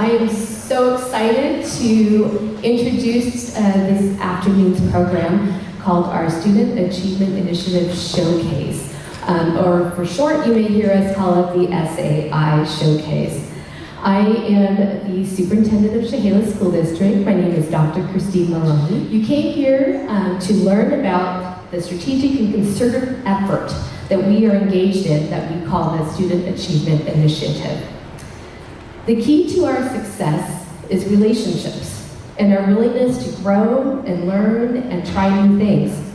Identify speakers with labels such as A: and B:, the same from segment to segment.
A: I am so excited to introduce this afternoon's program called our Student Achievement Initiative Showcase. Or for short, you may hear us call it the SAI Showcase. I am the superintendent of Chehalis School District. My name is Dr. Christine Maloney. You came here to learn about the strategic and concerted effort that we are engaged in that we call the Student Achievement Initiative. The key to our success is relationships and our willingness to grow and learn and try new things.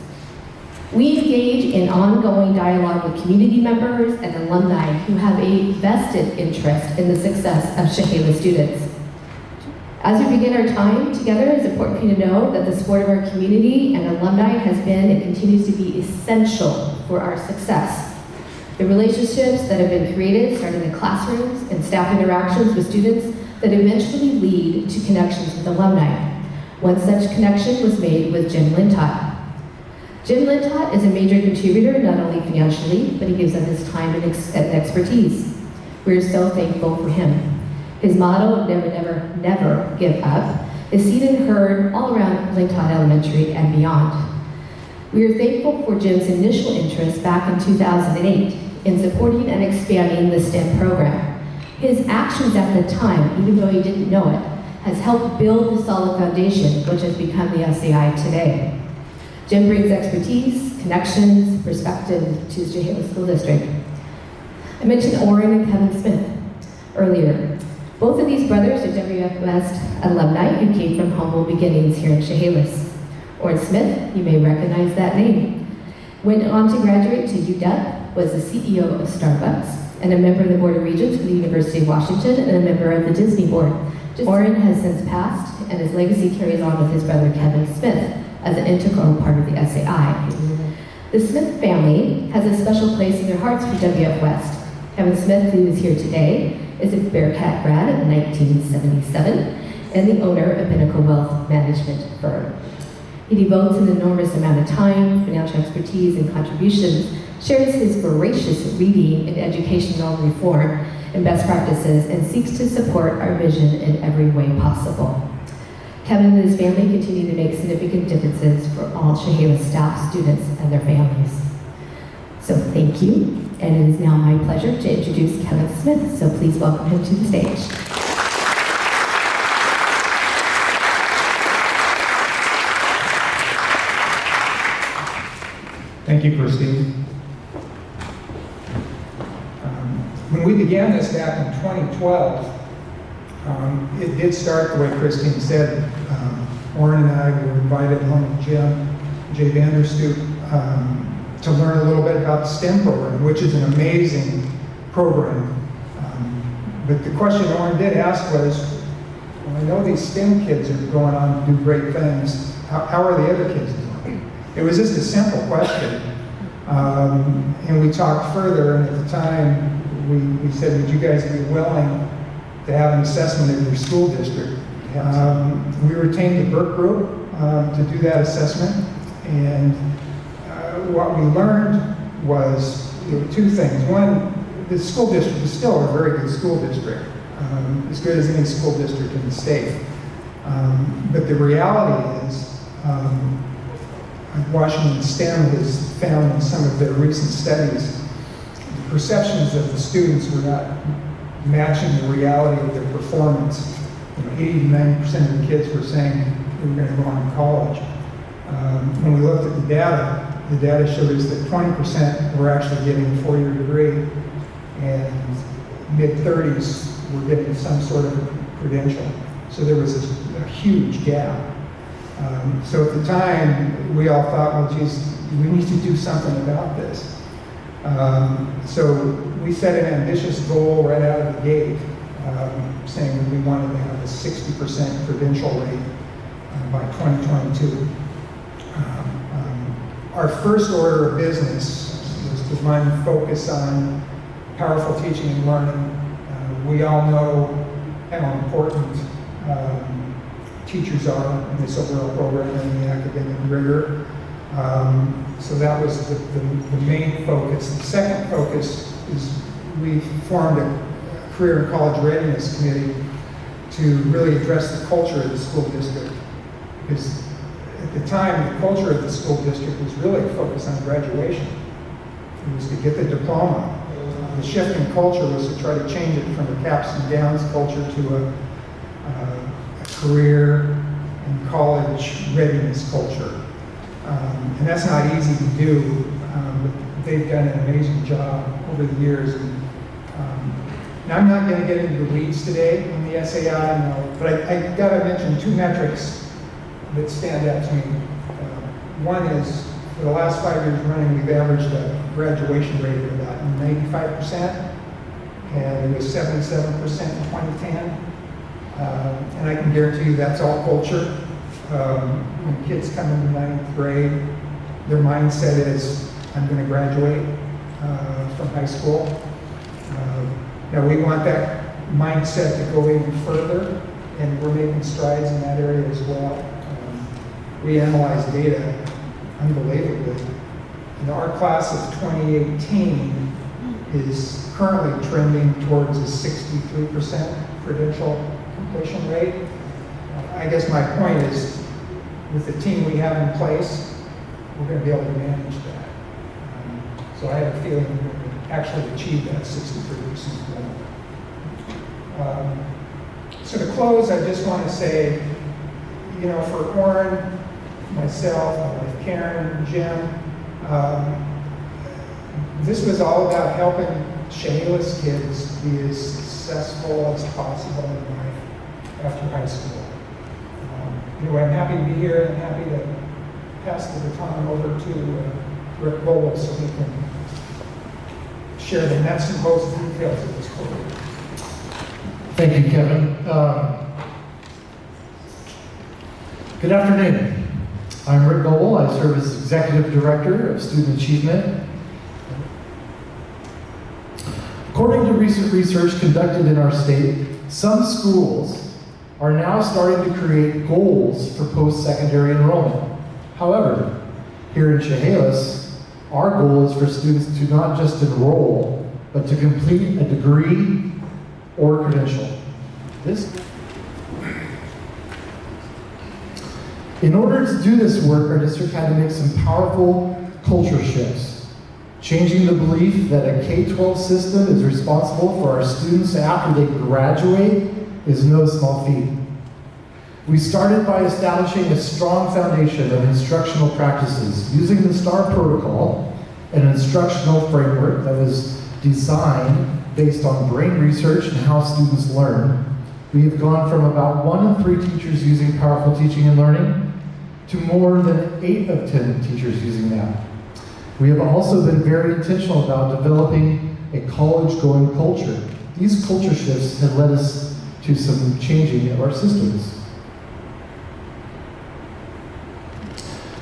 A: We engage in ongoing dialogue with community members and alumni who have a vested interest in the success of Chehalis students. As we begin our time together, it's important for you to know that the support of our community and alumni has been and continues to be essential for our success. The relationships that have been created, starting in classrooms and staff interactions with students, that eventually lead to connections with alumni. One such connection was made with Jim Lintott. Jim Lintott is a major contributor, not only financially, but he gives us his time and expertise. We're so thankful for him. His motto, never, never, never give up, is seen and heard all around Lintott Elementary and beyond. We are thankful for Jim's initial interest back in 2008 in supporting and expanding the STEM program. His actions at the time, even though he didn't know it, has helped build the solid foundation which has become the SAI today. Jim brings expertise, connections, perspective to Chehalis School District. I mentioned Orrin and Kevin Smith earlier. Both of these brothers are WF West alumni who came from humble beginnings here in Chehalis. Orrin Smith, you may recognize that name, went on to graduate to UW, was the CEO of Starbucks, and a member of the Board of Regents for the University of Washington, and a member of the Disney Board. Orrin has since passed, and his legacy carries on with his brother Kevin Smith as an integral part of the SAI. The Smith family has a special place in their hearts for WF West. Kevin Smith, who is here today, is a Bearcat grad of 1977 and the owner of Pinnacle Wealth Management firm. He devotes an enormous amount of time, financial expertise, and contributions, shares his voracious reading and educational reform and best practices, and seeks to support our vision in every way possible. Kevin and his family continue to make significant differences for all Chehalis staff, students, and their families. So thank you. And it is now my pleasure to introduce Kevin Smith, so please welcome him to the stage.
B: Thank you, Christine. When we began this back in 2012, it did start the way Christine said. Orrin and I were invited along with Jay Vanderstoop, to learn a little bit about the STEM program, which is an amazing program. But the question Orrin did ask was, well, I know these STEM kids are going on to do great things. How are the other kids doing? It was just a simple question. And we talked further, and at the time, we said, would you guys be willing to have an assessment of your school district? We retained the Burke Group to do that assessment, and what we learned was two things. One, the school district is still a very good school district, as good as any school district in the state. But the reality is, Washington STEM has found in some of their recent studies, the perceptions of the students were not matching the reality of their performance. 80 to 90% of the kids were saying they were going to go on to college. When we looked at the data showed us that 20% were actually getting a four-year degree, and mid-30s were getting some sort of credential. So there was a huge gap. So at the time, we all thought, well, geez, we need to do something about this. So we set an ambitious goal right out of the gate, saying that we wanted to have a 60% credential rate by 2022. Our first order of business was to focus on powerful teaching and learning. We all know how important teachers are in this overall program and the academic rigor. So that was the main focus. The second focus is we formed a career and college readiness committee to really address the culture of the school district. Because at the time, the culture of the school district was really focused on graduation. It was to get the diploma. The shift in culture was to try to change it from a caps and gowns culture to a career and college readiness culture. And that's not easy to do, but they've done an amazing job over the years. And, now I'm not going to get into the weeds today on the SAI, no, but I got to mention two metrics that stand out to me. One is, for the last 5 years running, we've averaged a graduation rate of about 95%, and it was 77% in 2010. And I can guarantee you that's all culture. When kids come into 9th grade, their mindset is, I'm going to graduate from high school. Now we want that mindset to go even further, and we're making strides in that area as well. We analyze data unbelievably. And our class of 2018 is currently trending towards a 63% credential completion rate. I guess my point is, with the team we have in place, we're going to be able to manage that. So I have a feeling we're going to actually achieve that 63% goal. So to close, I just want to say, you know, for Orrin, myself, my wife Karen, Jim, this was all about helping Chehalis kids be as successful as possible in life after high school. Anyway, I'm happy to be here and happy to pass the baton over to Rick Bowl so he can share the nuts and bolts details of this program.
C: Thank you, Kevin. Good afternoon. I'm Rick Goebel. I serve as Executive Director of Student Achievement. According to recent research conducted in our state, some schools are now starting to create goals for post-secondary enrollment. However, here in Chehalis, our goal is for students to not just enroll, but to complete a degree or credential. In order to do this work, our district had to make some powerful culture shifts, changing the belief that a K-12 system is responsible for our students after they graduate is no small feat. We started by establishing a strong foundation of instructional practices using the STAR protocol, an instructional framework that was designed based on brain research and how students learn. We have gone from about 1 in 3 teachers using powerful teaching and learning to more than 8 of 10 teachers using that. We have also been very intentional about developing a college-going culture. These culture shifts have led us to some changing of our systems.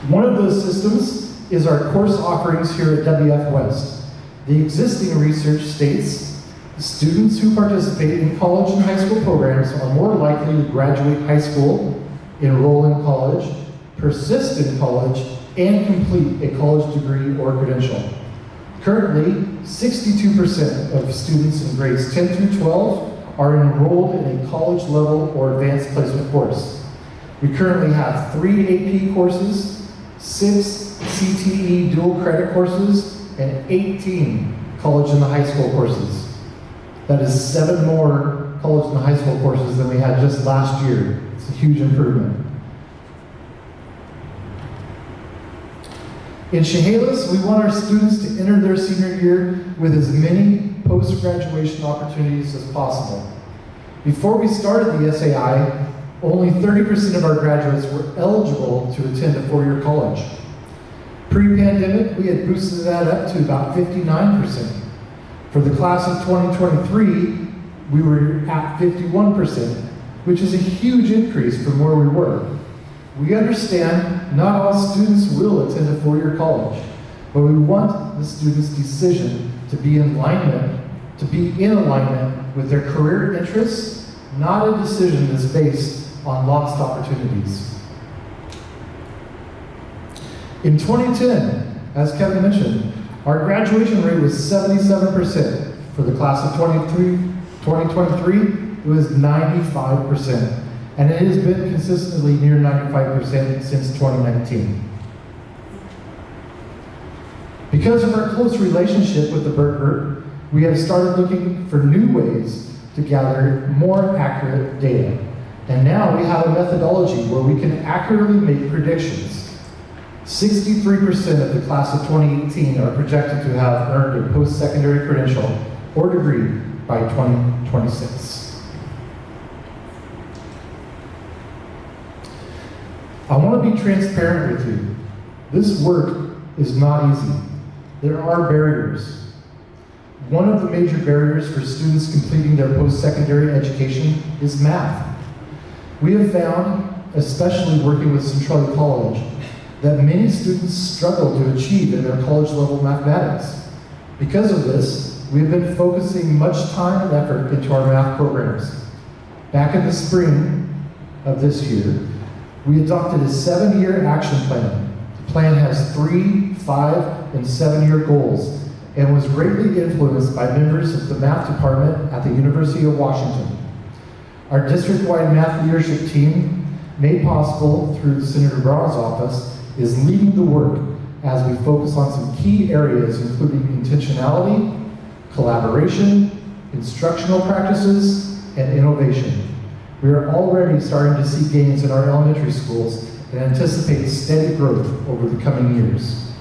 C: One of those systems is our course offerings here at WF West. The existing research states students who participate in college and high school programs are more likely to graduate high school, enroll in college, persist in college, and complete a college degree or credential. Currently, 62% of students in grades 10 through 12 are enrolled in a college level or advanced placement course. We currently have 3 AP courses, 6 CTE dual credit courses, and 18 college and high school courses. That is 7 more college and high school courses than we had just last year. It's a huge improvement. In Chehalis, we want our students to enter their senior year with as many post-graduation opportunities as possible. Before we started the SAI, only 30% of our graduates were eligible to attend a 4-year college. Pre-pandemic, we had boosted that up to about 59%. For the class of 2023, we were at 51%, which is a huge increase from where we were. We understand not all students will attend a 4-year college, but we want the student's decision to be in alignment with their career interests, not a decision that's based on lost opportunities. In 2010, as Kevin mentioned, our graduation rate was 77% for the class of 2023, it was 95%, and it has been consistently near 95% since 2019. Because of our close relationship with the Burt Group, we have started looking for new ways to gather more accurate data. And now we have a methodology where we can accurately make predictions. 63% of the class of 2018 are projected to have earned a post-secondary credential or degree by 2026. I want to be transparent with you. This work is not easy. There are barriers. One of the major barriers for students completing their post-secondary education is math. We have found, especially working with Centralia College, that many students struggle to achieve in their college-level mathematics. Because of this, we have been focusing much time and effort into our math programs. Back in the spring of this year, we adopted a 7-year action plan. The plan has 3, 5, and 7-year goals, and was greatly influenced by members of the math department at the University of Washington. Our district-wide math leadership team, made possible through Senator Brown's office, is leading the work as we focus on some key areas including intentionality, collaboration, instructional practices, and innovation. We are already starting to see gains in our elementary schools and anticipate steady growth over the coming years.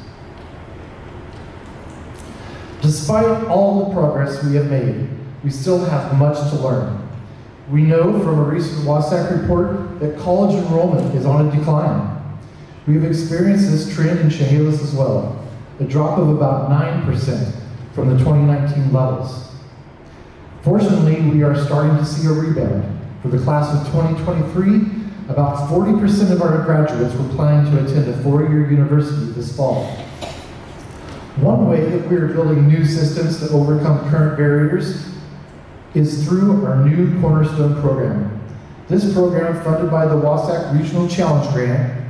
C: Despite all the progress we have made, we still have much to learn. We know from a recent WASAC report that college enrollment is on a decline. We have experienced this trend in Chehalis as well, a drop of about 9% from the 2019 levels. Fortunately, we are starting to see a rebound. For the class of 2023, about 40% of our graduates were planning to attend a 4-year university this fall. One way that we are building new systems to overcome current barriers is through our new Cornerstone program. This program, funded by the WASAC Regional Challenge Grant,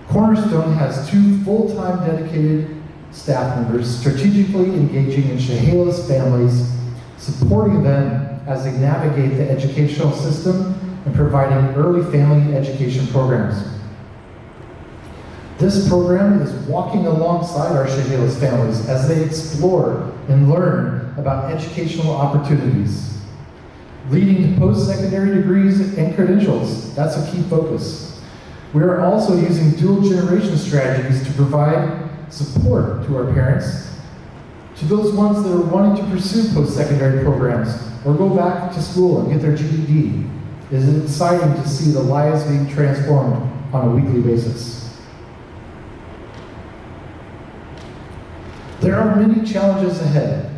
C: Cornerstone has 2 full-time dedicated staff members strategically engaging in Chehalis families, supporting them as they navigate the educational system and providing early family education programs. This program is walking alongside our Chehalis families as they explore and learn about educational opportunities. Leading to post-secondary degrees and credentials, that's a key focus. We are also using dual generation strategies to provide support to our parents, to those ones that are wanting to pursue post-secondary programs or go back to school and get their GED. It is exciting to see the lives being transformed on a weekly basis. There are many challenges ahead.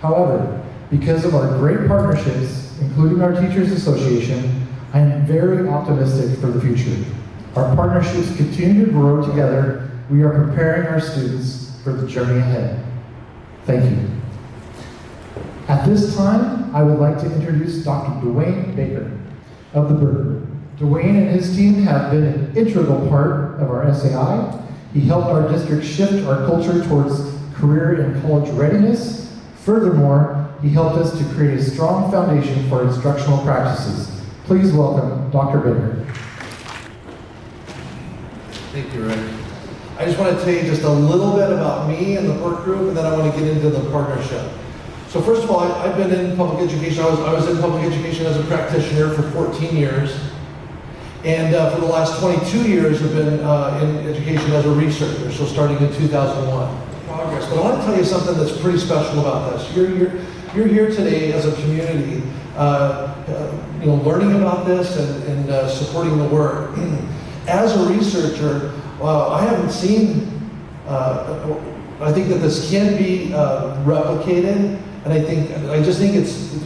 C: However, because of our great partnerships, including our Teachers Association, I am very optimistic for the future. Our partnerships continue to grow together. We are preparing our students for the journey ahead. Thank you. At this time, I would like to introduce Dr. Dwayne Baker of the Burt Group. Dwayne and his team have been an integral part of our SAI. He helped our district shift our culture towards career and college readiness. Furthermore, he helped us to create a strong foundation for instructional practices. Please welcome Dr. Baker.
D: Thank you, Rick. I just want to tell you just a little bit about me and the Burt Group, and then I want to get into the partnership. So first of all, I've been in public education. I was in public education as a practitioner for 14 years. And for the last 22 years, I've been in education as a researcher, so starting in 2001. Progress. But I want to tell you something that's pretty special about this. You're here today as a community, learning about this and supporting the work. As a researcher, I haven't seen, I think that this can be replicated, and I just think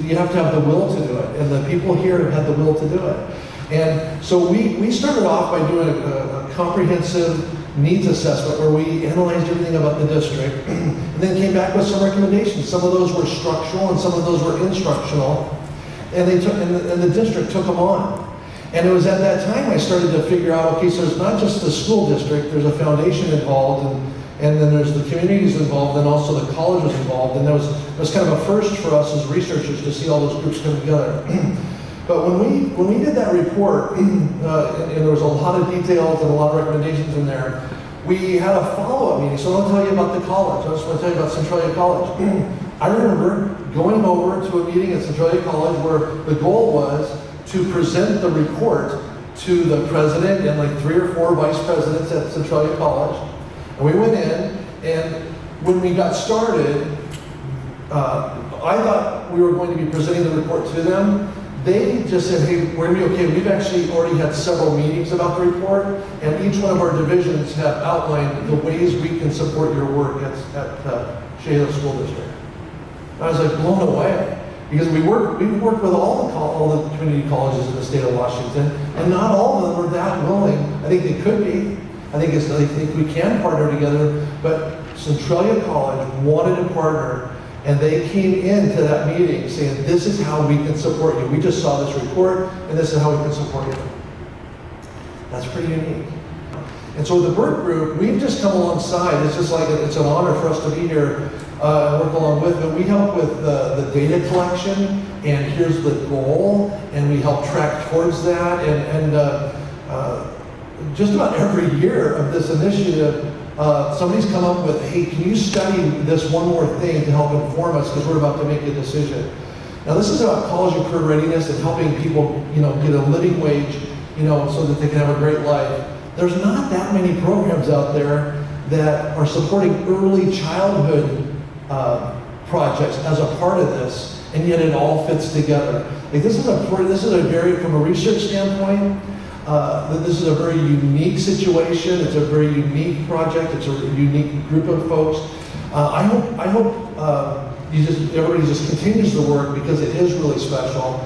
D: you have to have the will to do it, and the people here have had the will to do it. And so we started off by doing a comprehensive needs assessment where we analyzed everything about the district and then came back with some recommendations. Some of those were structural and some of those were instructional, and the district took them on. And it was at that time I started to figure out, okay, so it's not just the school district, there's a foundation involved, and then there's the communities involved, and also the college was involved, and it was kind of a first for us as researchers to see all those groups come together. But when we did that report, and there was a lot of details and a lot of recommendations in there, we had a follow-up meeting. So I'll tell you about the college. I just want to tell you about Centralia College. I remember going over to a meeting at Centralia College where the goal was to present the report to the president and like 3 or 4 vice presidents at Centralia College. And we went in, and when we got started, I thought we were going to be presenting the report to them. They just said, hey, we're going to be okay. We've actually already had several meetings about the report, and each one of our divisions have outlined the ways we can support your work at Shayla School District. I was like blown away, because we've worked with all the community colleges in the state of Washington, and not all of them are that willing. I think they could be. I think we can partner together, but Centralia College wanted to partner. And they came into that meeting saying, this is how we can support you. We just saw this report, and this is how we can support you. That's pretty unique. And so the Burt Group, we've just come alongside. It's just like, it's an honor for us to be here and work along with them. We help with the data collection, and here's the goal, and we help track towards that. And just about every year of this initiative, somebody's come up with, hey, can you study this one more thing to help inform us, because we're about to make a decision. Now this is about college and career readiness and helping people, get a living wage, so that they can have a great life. There's not that many programs out there that are supporting early childhood projects as a part of this, and yet it all fits together. Like this is a very, from a research standpoint, that this is a very unique situation. It's a very unique project. It's a unique group of folks. I hope everybody just continues the work, because it is really special.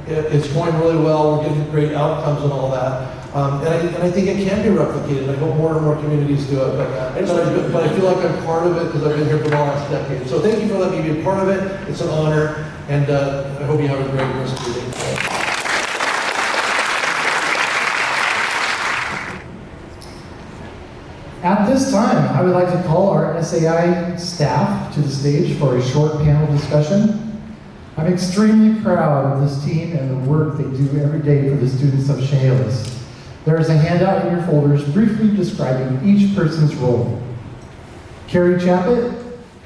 D: It's going really well. We're getting great outcomes and all that. And I think it can be replicated. I hope more and more communities do it. But I feel like I'm part of it, because I've been here for the last decade. So thank you for letting me be a part of it. It's an honor, and I hope you have a great rest of your day.
C: At this time, I would like to call our SAI staff to the stage for a short panel discussion. I'm extremely proud of this team and the work they do every day for the students of Chehalis. There is a handout in your folders briefly describing each person's role. Carrie Chappett,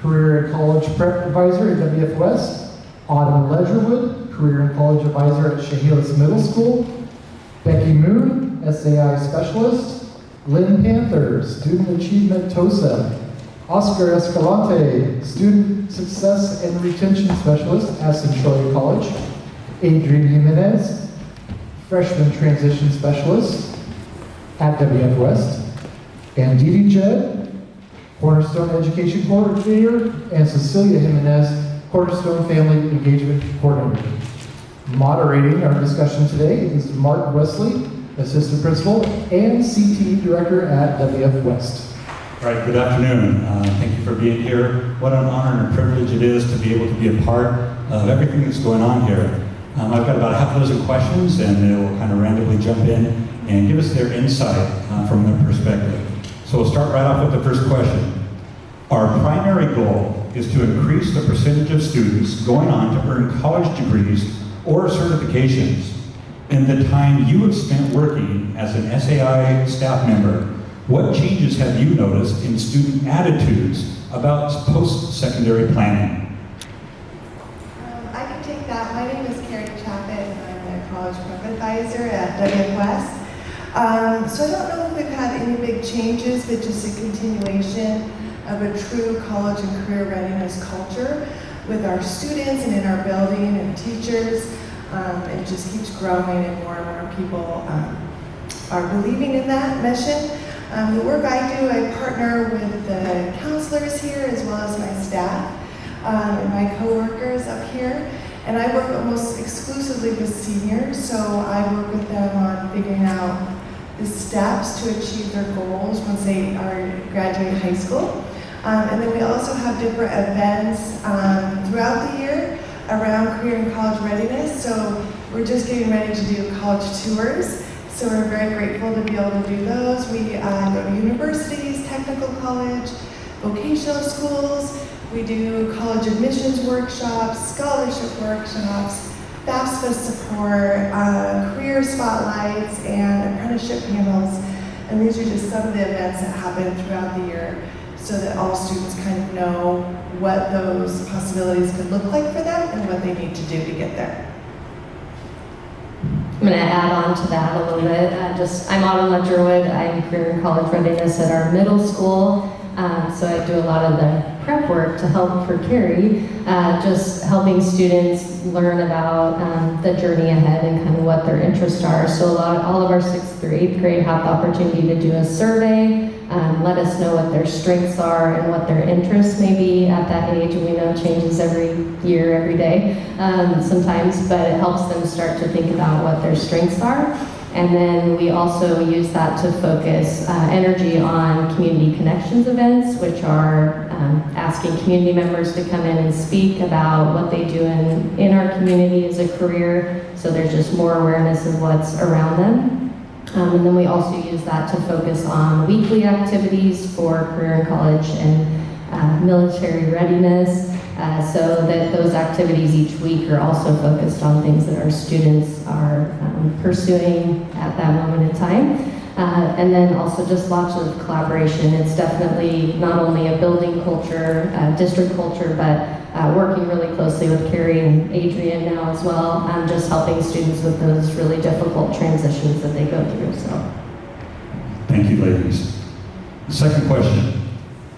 C: Career and College Prep Advisor at WF West. Autumn Ledgerwood, Career and College Advisor at Chehalis Middle School. Becky Moon, SAI Specialist. Lynn Panther, Student Achievement TOSA. Oscar Escalante, Student Success and Retention Specialist at Centralia College. Adrian Jimenez, Freshman Transition Specialist at WF West. And Dee Dee Jed, Cornerstone Education Coordinator, and Cecilia Jimenez, Cornerstone Family Engagement Coordinator. Moderating our discussion today is Mark Wesley, Assistant Principal and CT Director at WF West.
E: All right, good afternoon. Thank you for being here. What an honor and a privilege it is to be able to be a part of everything that's going on here. I've got about half a dozen questions, and they will kind of randomly jump in and give us their insight from their perspective. So we'll start right off with the first question. Our primary goal is to increase the percentage of students going on to earn college degrees or certifications. In the time you have spent working as an SAI staff member, what changes have you noticed in student attitudes about post-secondary planning?
F: I can take that. My name is Carrie Chappett, and I'm a college prep advisor at WF West. So I don't know if we've had any big changes, but just a continuation of a true college and career readiness culture with our students and in our building and teachers. It just keeps growing, and more people are believing in that mission. The work I do, I partner with the counselors here as well as my staff and my coworkers up here. And I work almost exclusively with seniors, so I work with them on figuring out the steps to achieve their goals once they graduate high school. And then we also have different events throughout the year around career and college readiness. So we're just getting ready to do college tours. So we're very grateful to be able to do those. We go to universities, technical college, vocational schools. We do college admissions workshops, scholarship workshops, FAFSA support, career spotlights, and apprenticeship panels. And these are just some of the events that happen throughout the year so that all students kind of know what those possibilities could look like for them and what they need to do to get there.
A: I'm going to add on to that a little bit. I'm Autumn Ledgerwood. I'm career and college readiness at our middle school. So I do a lot of the prep work to help for Carrie, just helping students learn about the journey ahead and kind of what their interests are. So all of our 6th through 8th grade have the opportunity to do a survey, let us know what their strengths are and what their interests may be at that age. We know it changes every year, every day sometimes, but it helps them start to think about what their strengths are. And then we also use that to focus energy on community connections events, which are asking community members to come in and speak about what they do in our community as a career, so there's just more awareness of what's around them. And then we also use that to focus on weekly activities for career and college and military readiness, so that those activities each week are also focused on things that our students are pursuing at that moment in time. And then also just lots of collaboration. It's definitely not only a building culture, district culture, but working really closely with Carrie and Adrian now as well, just helping students with those really difficult transitions that they go through. So,
E: Thank you, ladies. Second question.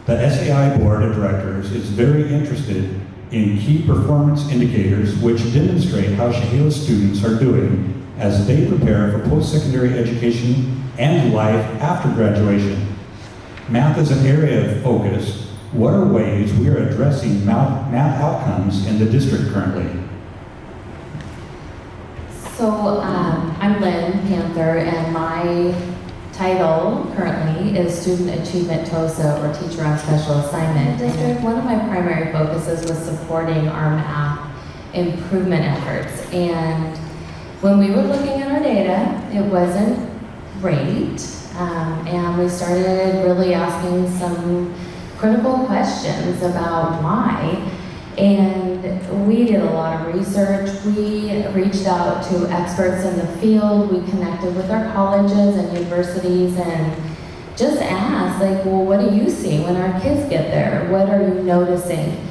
E: The SAI Board of Directors is very interested in key performance indicators which demonstrate how Chehalis students are doing as they prepare for post-secondary education and life after graduation. Math is an area of focus. What are ways we are addressing math outcomes in the district currently?
G: So I'm Lynn Panther, and my title currently is Student Achievement TOSA, or Teacher on Special Assignment District. One of my primary focuses was supporting our math improvement efforts. And when we were looking at our data, it wasn't great. And we started really asking some critical questions about why. And we did a lot of research. We reached out to experts in the field. We connected with our colleges and universities and just asked, like, well, what do you see when our kids get there? What are you noticing?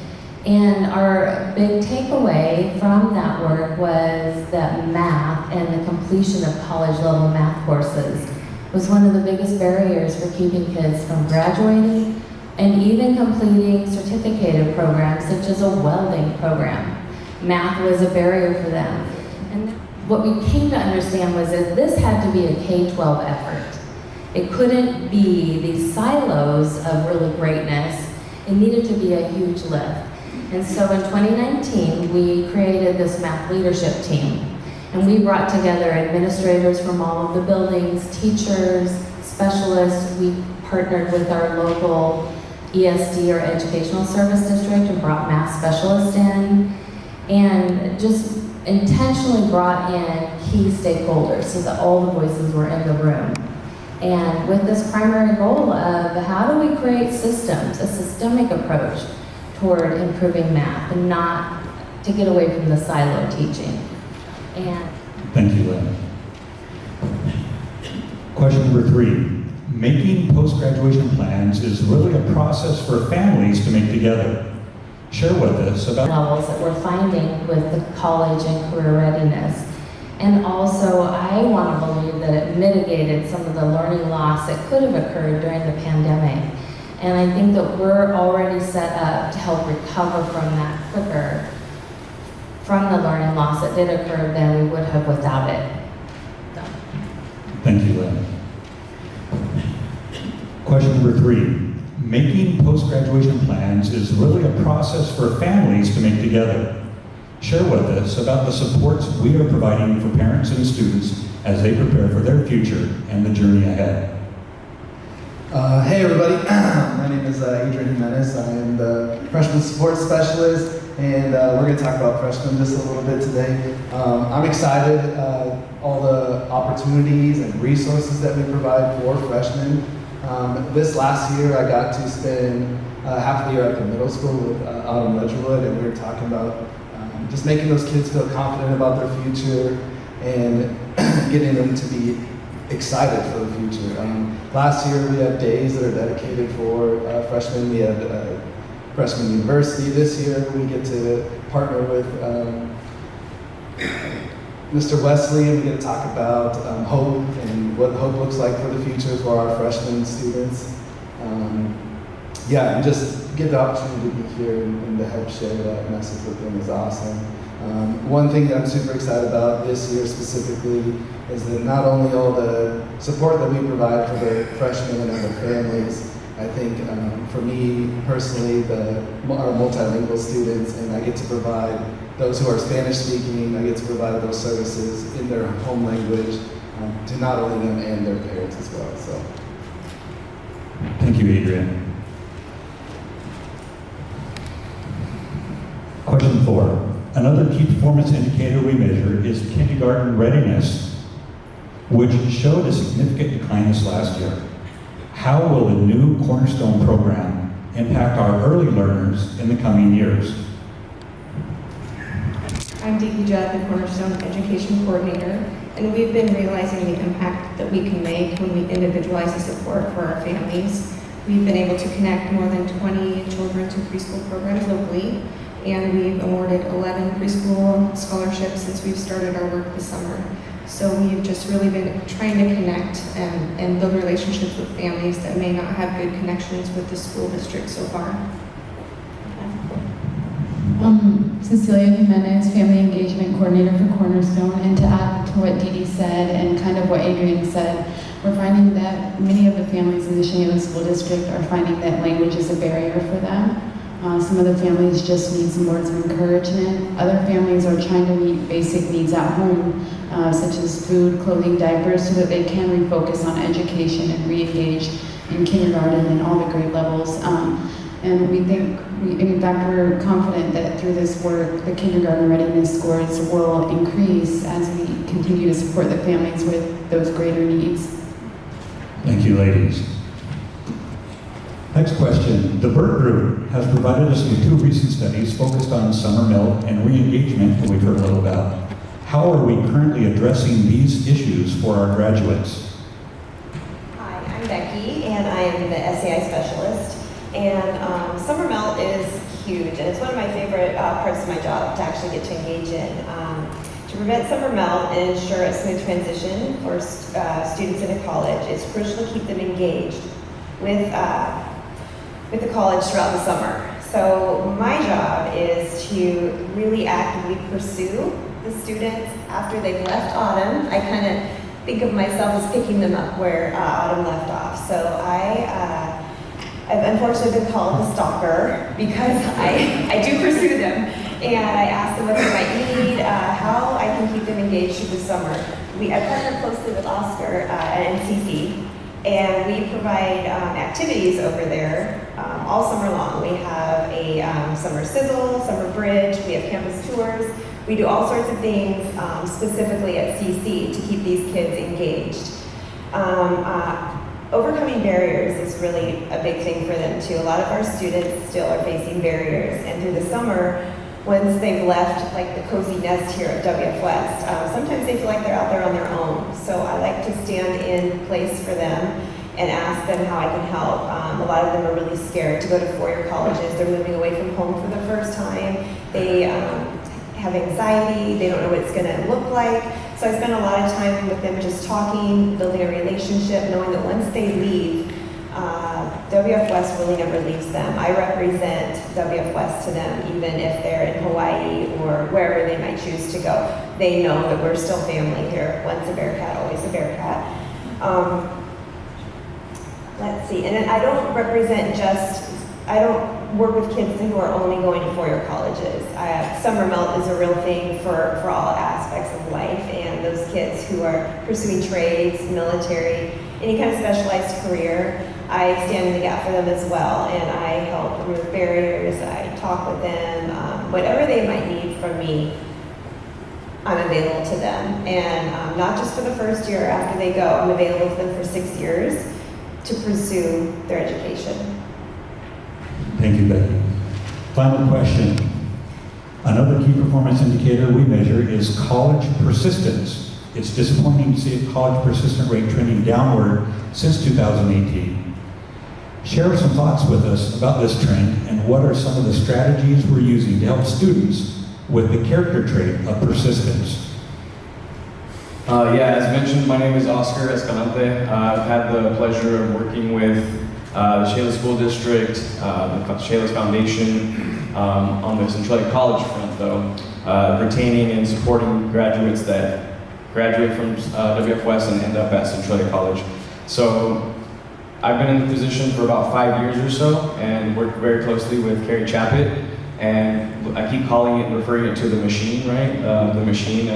G: And our big takeaway from that work was that math and the completion of college-level math courses was one of the biggest barriers for keeping kids from graduating and even completing certificated programs such as a welding program. Math was a barrier for them. And what we came to understand was that this had to be a K-12 effort. It couldn't be these silos of really greatness. It needed to be a huge lift. And so in 2019, we created this math leadership team. And we brought together administrators from all of the buildings, teachers, specialists. We partnered with our local ESD, or Educational Service District, and brought math specialists in, and just intentionally brought in key stakeholders so that all the voices were in the room. And with this primary goal of how do we create systems, a systemic approach toward improving math and not to get away from the silo teaching. And
E: Thank you, Lynn. Question number 3. Making post-graduation plans is really a process for families to make together. Share with us about
G: levels that we're finding with the college and career readiness. And also, I want to believe that it mitigated some of the learning loss that could have occurred during the pandemic. And I think that we're already set up to help recover from that quicker, from the learning loss that did occur than we would have without it. So.
E: Thank you, Lynn. Question number 3. Making post-graduation plans is really a process for families to make together. Share with us about the supports we are providing for parents and students as they prepare for their future and the journey ahead.
H: Hey everybody, my name is Adrian Jimenez. I am the freshman support specialist and we're going to talk about freshmen just a little bit today. I'm excited, all the opportunities and resources that we provide for freshmen. This last year, I got to spend half the year at the middle school with Autumn Ledgerwood, and we were talking about just making those kids feel confident about their future and getting them to be excited for the future. Last year, we had days that are dedicated for freshmen. We had freshman university. This year, we get to partner with Mr. Wesley, and we get to talk about hope and what hope looks like for the future for our freshman students. And just get the opportunity to be here and to help share that message with them is awesome. One thing that I'm super excited about this year specifically is that not only all the support that we provide for the freshmen and their families, I think for me personally, our multilingual students, and I get to provide those who are Spanish speaking, I get to provide those services in their home language to not only them and their parents as well. So,
E: Thank you, Adrian. Question 4. Another key performance indicator we measure is kindergarten readiness, which showed a significant decline this last year. How will the new Cornerstone program impact our early learners in the coming years?
I: I'm Dee Judd, the Cornerstone Education Coordinator, and we've been realizing the impact that we can make when we individualize the support for our families. We've been able to connect more than 20 children to preschool programs locally, and we've awarded 11 preschool scholarships since we've started our work this summer. So we've just really been trying to connect and build relationships with families that may not have good connections with the school district so far.
J: Cecilia Jimenez, Family Engagement Coordinator for Cornerstone, and to add to what Dee Dee said and kind of what Adrian said, we're finding that many of the families in the Shenandoah School District are finding that language is a barrier for them. Some of the families just need some words of encouragement. Other families are trying to meet basic needs at home, such as food, clothing, diapers, so that they can refocus on education and re-engage in kindergarten and all the grade levels. And we think, in fact, we're confident that through this work, the kindergarten readiness scores will increase as we continue to support the families with those greater needs.
E: Thank you, ladies. Next question. The BERT Group has provided us with 2 recent studies focused on summer milk and re-engagement that we've heard a little about. How are we currently addressing these issues for our graduates?
K: Hi, I'm Becky, and I am the SAI specialist. And summer melt is huge, and it's one of my favorite parts of my job to actually get to engage in. To prevent summer melt and ensure a smooth transition for students into college, it's crucial to keep them engaged with the college throughout the summer. So my job is to really actively pursue the students after they've left Autumn. I kind of think of myself as picking them up where Autumn left off. So I've unfortunately been called the stalker because I do pursue them, and I ask them what they might need, how I can keep them engaged through the summer. I partner closely with Oscar at NCC, and we provide activities over there all summer long. We have a summer sizzle, summer bridge, we have campus tours. We do all sorts of things specifically at CC to keep these kids engaged. Overcoming barriers is really a big thing for them too. A lot of our students still are facing barriers, and through the summer, once they've left like the cozy nest here at WF West, sometimes they feel like they're out there on their own. So I like to stand in place for them and ask them how I can help. A lot of them are really scared to go to four-year colleges. They're moving away from home for the first time. They have anxiety. They don't know what it's going to look like. So I spend a lot of time with them just talking, building a relationship, knowing that once they leave, WF West really never leaves them. I represent WF West to them, even if they're in Hawaii or wherever they might choose to go. They know that we're still family here. Once a Bearcat, always a Bearcat. Let's see, and then I don't work with kids who are only going to four-year colleges. Summer melt is a real thing for all aspects of life, and those kids who are pursuing trades, military, any kind of specialized career, I stand in the gap for them as well, and I help remove barriers, I talk with them, whatever they might need from me, I'm available to them. And not just for the first year after they go, I'm available to them for 6 years to pursue their education.
E: Thank you, Becky. Final question. Another key performance indicator we measure is college persistence. It's disappointing to see a college persistent rate trending downward since 2018. Share some thoughts with us about this trend and what are some of the strategies we're using to help students with the character trait of persistence.
L: Yeah, as mentioned, my name is Oscar Escalante. I've had the pleasure of working with the Shaler School District, the Shaler's Foundation, on the Centralia College front though, retaining and supporting graduates that graduate from WFWS and end up at Centralia College. So I've been in the position for about 5 years or so and worked very closely with Carrie Chappett, and I keep calling it and referring it to the machine, right? The machine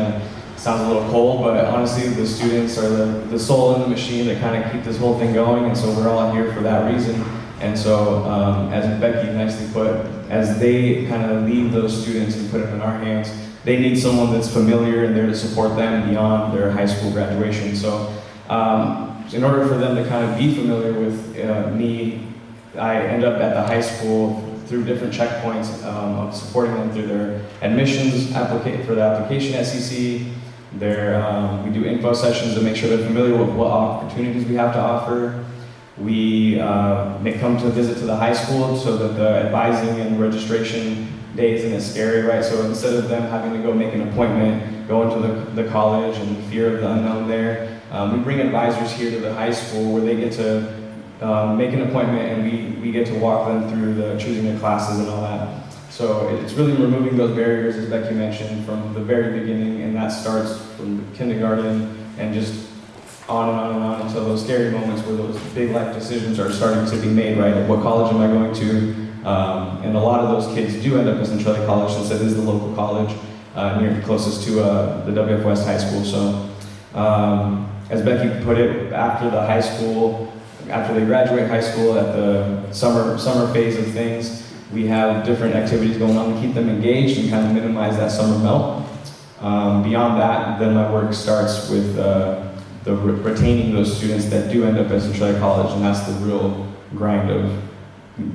L: sounds a little cold, but honestly the students are the soul in the machine that kind of keep this whole thing going, and so we're all here for that reason. And so, as Becky nicely put, as they kind of lead those students and put them in our hands, they need someone that's familiar and there to support them beyond their high school graduation. So, in order for them to kind of be familiar with me, I end up at the high school through different checkpoints of supporting them through their admissions, for the application SEC. We do info sessions to make sure they're familiar with what opportunities we have to offer. We come to visit to the high school so that the advising and registration day isn't as scary, right? So instead of them having to go make an appointment, go into the college and fear of the unknown there, we bring advisors here to the high school where they get to make an appointment, and we get to walk them through choosing their classes and all that. So it's really removing those barriers, as Becky mentioned, from the very beginning, and that starts from kindergarten and just on and on and on until those scary moments where those big life decisions are starting to be made, right? Like, what college am I going to? And a lot of those kids do end up at Centralia College, since it is the local college closest to the WFWS high school. So as Becky put it, after they graduate high school, at the summer phase of things, we have different activities going on to keep them engaged and kind of minimize that summer melt. Beyond that, then my work starts with retaining those students that do end up at Centralia College, and that's the real grind of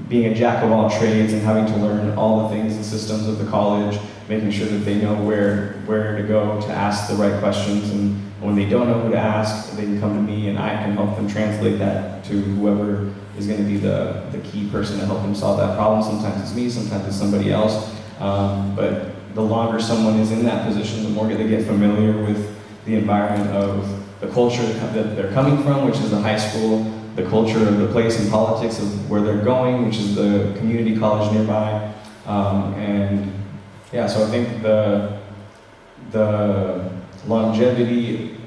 L: being a jack of all trades and having to learn all the things and systems of the college, making sure that they know where to go to ask the right questions, and when they don't know who to ask, they can come to me and I can help them translate that to whoever is going to be the key person to help them solve that problem. Sometimes it's me, sometimes it's somebody else, but the longer someone is in that position, the more they get familiar with the environment of the culture that they're coming from, which is the high school, the culture of the place and politics of where they're going, which is the community college nearby. And yeah, so I think the longevity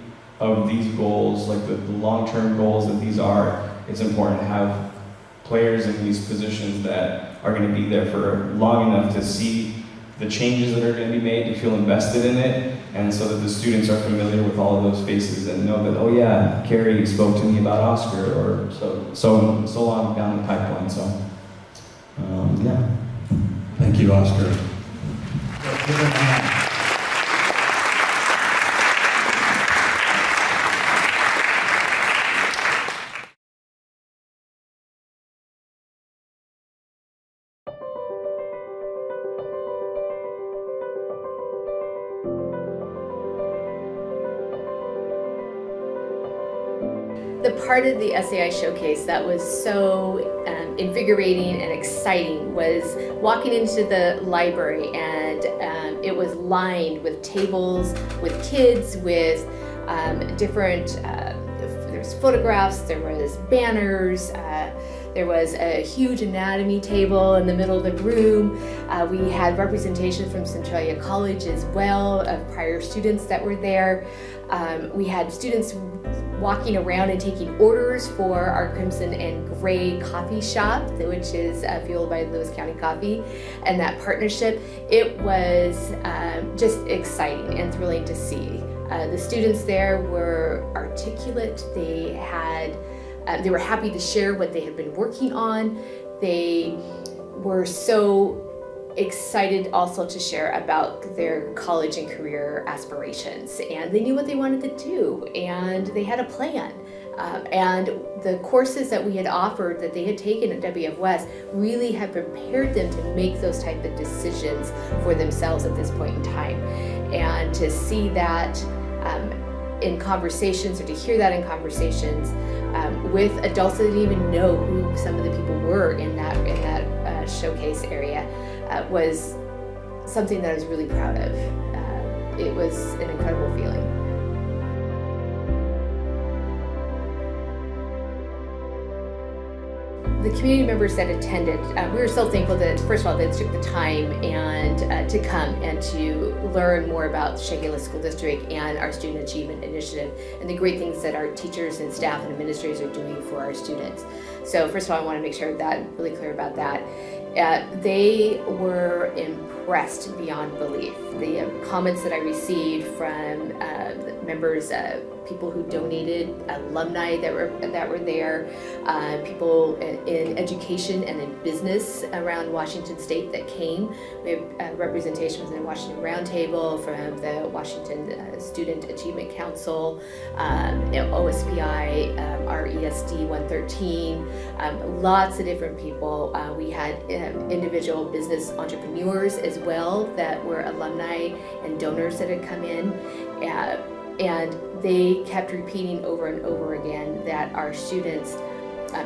L: of these goals, like the long-term goals that these are, it's important to have players in these positions that are going to be there for long enough to see the changes that are going to be made, to feel invested in it, and so that the students are familiar with all of those faces and know that, oh yeah, Carrie spoke to me about Oscar, or so long down the pipeline. So yeah.
E: Thank you, Oscar.
A: The part of the SAI Showcase that was so invigorating and exciting was walking into the library, and it was lined with tables, with kids, with different, there was photographs, there was banners, there was a huge anatomy table in the middle of the room. We had representation from Centralia College as well, of prior students that were there. We had students walking around and taking orders for our Crimson and Gray coffee shop, which is fueled by Lewis County Coffee, and that partnership. It was just exciting and thrilling to see. The students there were articulate. They were happy to share what they had been working on. They were so excited also to share about their college and career aspirations, and they knew what they wanted to do, and they had a plan. And the courses that we had offered that they had taken at WF West really had prepared them to make those type of decisions for themselves at this point in time. And to see that in conversations, or to hear that in conversations with adults that didn't even know who some of the people were in that showcase area, was something that I was really proud of. It was an incredible feeling. The community members that attended, we were so thankful that, first of all, they took the time and to come and to learn more about Chehalis School District and our Student Achievement Initiative, and the great things that our teachers and staff and administrators are doing for our students. So first of all, I want to make sure that I'm really clear about that. They were impressed beyond belief. The comments that I received from members, people who donated, alumni that were there, people in education and in business around Washington State that came. We have representation from the Washington Roundtable, from the Washington Student Achievement Council, OSPI, our ESD 113, lots of different people. We had individual business entrepreneurs as well that were alumni and donors that had come in. And they kept repeating over and over again that our students,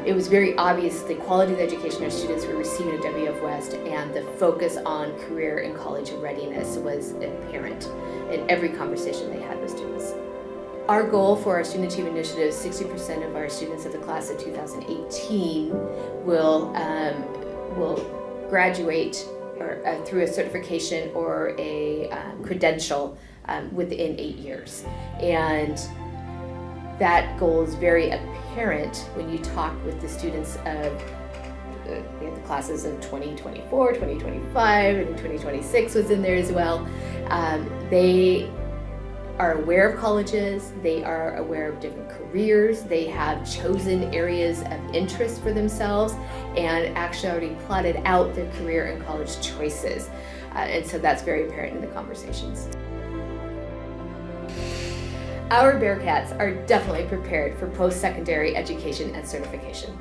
A: it was very obvious the quality of the education our students were receiving at WF West, and the focus on career and college readiness was apparent in every conversation they had with students. Our goal for our Student Achievement Initiative, 60% of our students of the class of 2018 will graduate or through a certification or a credential within 8 years. And that goal is very apparent when you talk with the students of we had the classes of 2024, 2025, and 2026 was in there as well. They are aware of colleges, they are aware of different careers, they have chosen areas of interest for themselves, and actually already plotted out their career and college choices. And so that's very apparent in the conversations. Our Bearcats are definitely prepared for post-secondary education and certification.